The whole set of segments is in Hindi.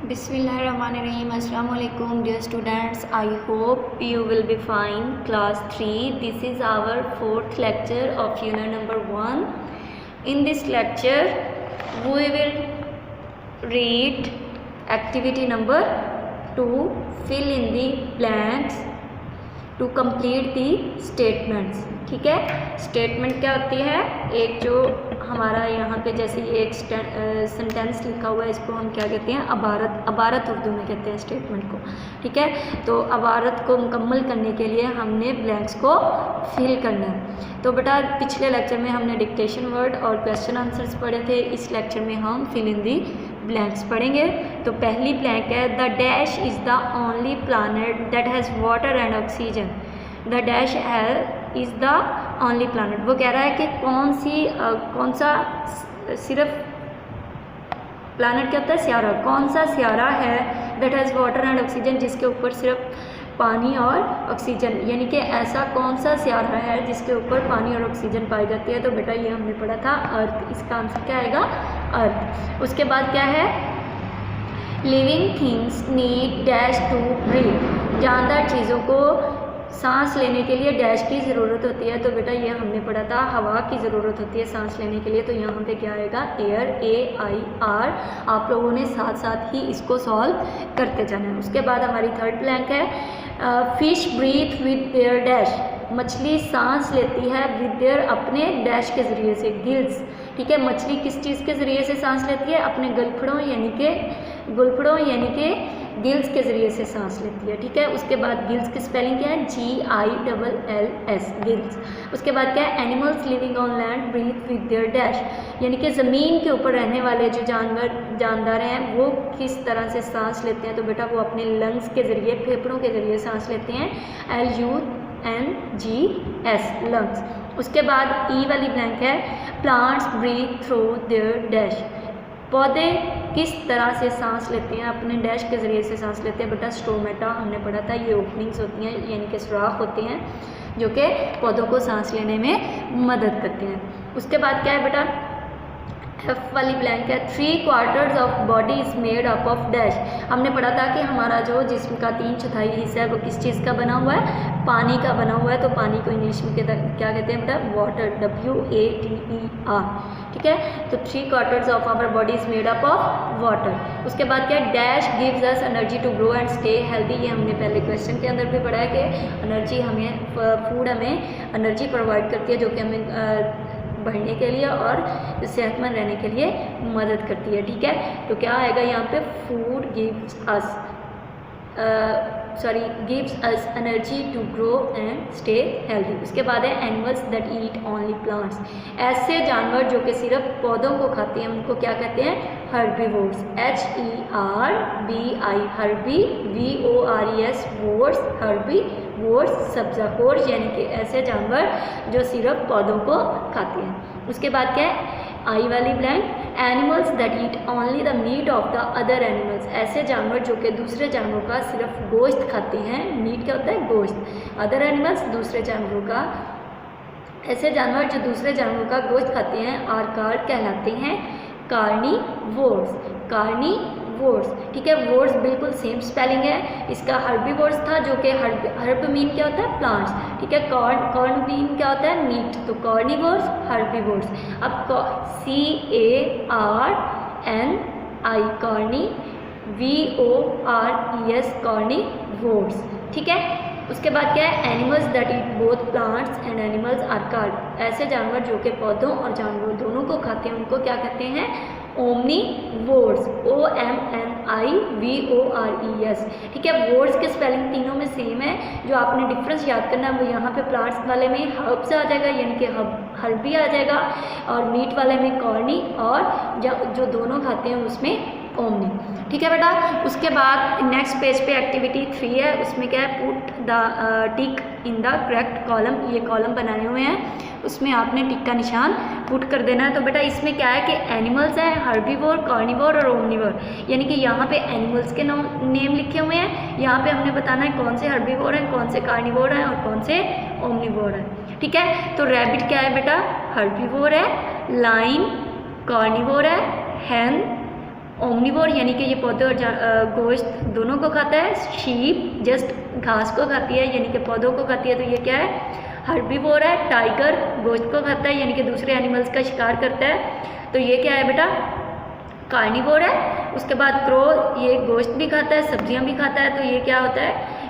Bismillahirrahmanirrahim. Assalamualaikum dear students. I hope you will be fine. Class 3. This is our 4th lecture of unit number 1. In this lecture we will read activity number 2. Fill in the blanks to complete the statements. ठीक है, स्टेटमेंट क्या होती है? एक जो हमारा यहाँ पे जैसे एक सेंटेंस लिखा हुआ है, इसको हम क्या कहते हैं? अबारत उर्दू में कहते हैं स्टेटमेंट को। ठीक है, तो अबारत को मुकम्मल करने के लिए हमने ब्लैंक्स को फिल करना है। तो बेटा पिछले लेक्चर में हमने डिक्टेशन वर्ड और क्वेश्चन आंसर्स पढ़े थे, इस लेक्चर में हम फिल इन दी ब्लैंक्स पढ़ेंगे। तो पहली ब्लैंक है the dash is the only planet that has water and oxygen. The dash is the only planet, वो कह रहा है कि कौन सा सिर्फ प्लानट क्या होता है? सियारा। कौन सा सियारा है that has water and oxygen, जिसके ऊपर सिर्फ पानी और ऑक्सीजन, यानी कि ऐसा कौन सा सियारा है जिसके ऊपर पानी और ऑक्सीजन पाई जाती है? तो बेटा ये हमने पढ़ा था अर्थ, इसका आंसर क्या आएगा? अर्थ। उसके बाद क्या है? Living things need dash to breathe, जानदार चीज़ों को सांस लेने के लिए डैश की ज़रूरत होती है। तो बेटा ये हमने पढ़ा था हवा की ज़रूरत होती है सांस लेने के लिए, तो यहाँ पे क्या आएगा? Air, AIR। आप लोगों ने साथ साथ ही इसको सॉल्व करते जाना है। उसके बाद हमारी थर्ड ब्लैंक है fish breathe with their dash, मछली सांस लेती है विद देयर अपने डैश के ज़रिए से, गिल्स। ठीक है, मछली किस चीज़ के ज़रिए से सांस लेती है? अपने गुलफड़ों यानी कि गिल्स के ज़रिए से सांस लेती है। ठीक है, उसके बाद गिल्स की स्पेलिंग क्या है? GILLS, gills. उसके बाद क्या है? Animals living on land breathe with their dash, यानी कि ज़मीन के ऊपर रहने वाले जो जानदार हैं वो किस तरह से सांस लेते हैं? तो बेटा वो अपने लंग्स के ज़रिए, फेफड़ों के ज़रिए सांस लेते हैं, LUNGS, लंग्स। उसके बाद ई वाली ब्लैंक है plants breathe through their dash, पौधे किस तरह से सांस लेते हैं? अपने डैश के ज़रिए से सांस लेते हैं। बेटा स्टोमेटा हमने पढ़ा था, ये ओपनिंग्स होती हैं यानी कि सुराख होते हैं जो कि पौधों को सांस लेने में मदद करते हैं। उसके बाद क्या है बेटा? एफ वाली ब्लैंक है 3/4 of body is made up of dash. हमने पढ़ा था कि हमारा जो जिस्म का 3/4 हिस्सा है वो किस चीज़ का बना हुआ है? पानी का बना हुआ है। तो पानी को इंग्लिश में क्या कहते हैं बेटा? Water, WATER। ठीक है, तो 3/4 of our body is made up of water. उसके बाद क्या? Dash gives us energy to grow and stay healthy. ये हमने पहले क्वेश्चन के अंदर भी पढ़ा है कि एनर्जी हमें, फूड हमें एनर्जी प्रोवाइड करती है जो कि हमें बढ़ने के लिए और सेहतमंद रहने के लिए मदद करती है। ठीक है, तो क्या आएगा यहाँ पे? Food gives us energy to grow and stay healthy. उसके बाद है animals that eat only plants, ऐसे जानवर जो कि सिर्फ पौधों को खाते हैं उनको क्या कहते हैं? Herbivores, HERBI, herbi, VORES, vores, herbivores, सब्ज़ाखोर, यानी कि ऐसे जानवर जो सिर्फ पौधों को खाते हैं। उसके बाद क्या है? आई वाली blank animals that eat only the meat of the other animals, ऐसे जानवर जो कि दूसरे जानवरों का सिर्फ गोश्त खाते हैं। मीट क्या होता है? गोश्त। अदर एनिमल्स, दूसरे जानवरों का, ऐसे जानवर जो दूसरे जानवरों का गोश्त खाते हैं आर कहलाते हैं कार्निवोर्स, कार्निवोर्स। ठीक है, वोर्स बिल्कुल सेम स्पेलिंग है। इसका हर्बीवोर्स था जो कि हर्ब मीन क्या होता है? प्लांट्स। ठीक है, कॉर्न मीन क्या होता है? मीट। तो कार्निवोर्स, हर्बीवोर्स। अब CARNI, कार्नी, VORES, कार्निवोर्स। ठीक है, उसके बाद क्या है? Animals that eat both plants and animals are called, ऐसे जानवर जो कि पौधों और जानवरों दोनों को खाते हैं उनको क्या कहते हैं? Omnivores, OMNIVORES। ठीक है, वोर्स के स्पेलिंग तीनों में सेम है। जो आपने डिफरेंस याद करना है वो यहाँ पे प्लांट्स वाले में हर्ब्स आ जाएगा यानी कि हर्बी आ जाएगा, और मीट वाले में कॉर्नी, और जो दोनों खाते हैं उसमें ओमनी। ठीक है बेटा, उसके बाद नेक्स्ट पेज पे एक्टिविटी 3 है, उसमें क्या है? Put the tick in the correct column, ये कॉलम बनाए हुए हैं, उसमें आपने टिक का निशान पुट कर देना है। तो बेटा इसमें क्या है कि एनिमल्स हैं, हर्बीवोर, कार्निवोर और ओमनीवोर, यानी कि यहाँ पे एनिमल्स के नेम लिखे हुए हैं। यहाँ पे हमने बताना है कौन से हर्बीवोर हैं, कौन से कार्निवोर हैं और कौन से ओमनीवोर हैं। ठीक है, तो रैबिट क्या है बेटा? हर्बीवोर है। लाइन कार्निवोर है, हैन ओमनिवोर यानी कि ये पौधे और गोश्त दोनों को खाता है। शीप जस्ट घास को खाती है यानी कि पौधों को खाती है, तो ये क्या है, हर्बीवोर है। टाइगर गोश्त को खाता है यानी कि दूसरे एनिमल्स का शिकार करता है, तो ये क्या है बेटा, कार्निवोर है। उसके बाद क्रो, ये गोश्त भी खाता है, सब्जियां भी खाता है, तो ये क्या होता है,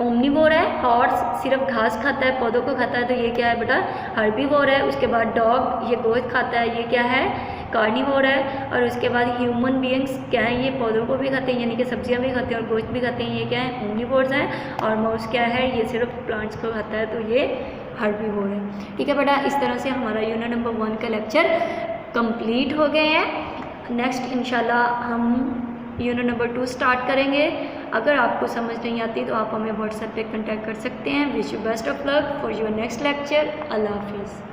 ओमनिवोर है। हॉर्स सिर्फ घास खाता है, पौधों को खाता है, तो ये क्या है बेटा, हर्बीवोर है। उसके बाद डॉग, ये गोश्त खाता है, ये क्या है, कार्निवोर है। और उसके बाद ह्यूमन बीइंग्स क्या है, ये पौधों को भी खाते हैं यानी कि सब्जियां भी खाते हैं और गोश्त भी खाते हैं, ये क्या है, ओमनिवोर्स हैं। और माउस क्या है, ये सिर्फ प्लांट्स को खाता है, तो ये हर्बीवोर है। ठीक है बेटा, इस तरह से हमारा यूनिट नंबर 1 का लेक्चर कंप्लीट हो गए हैं। नेक्स्ट इंशाल्लाह हम यूनिट नंबर 2 स्टार्ट करेंगे। अगर आपको समझ नहीं आती तो आप हमें व्हाट्सएप पे कांटेक्ट कर सकते हैं। Wish you best of luck for your next lecture. अल्लाह हाफिज़।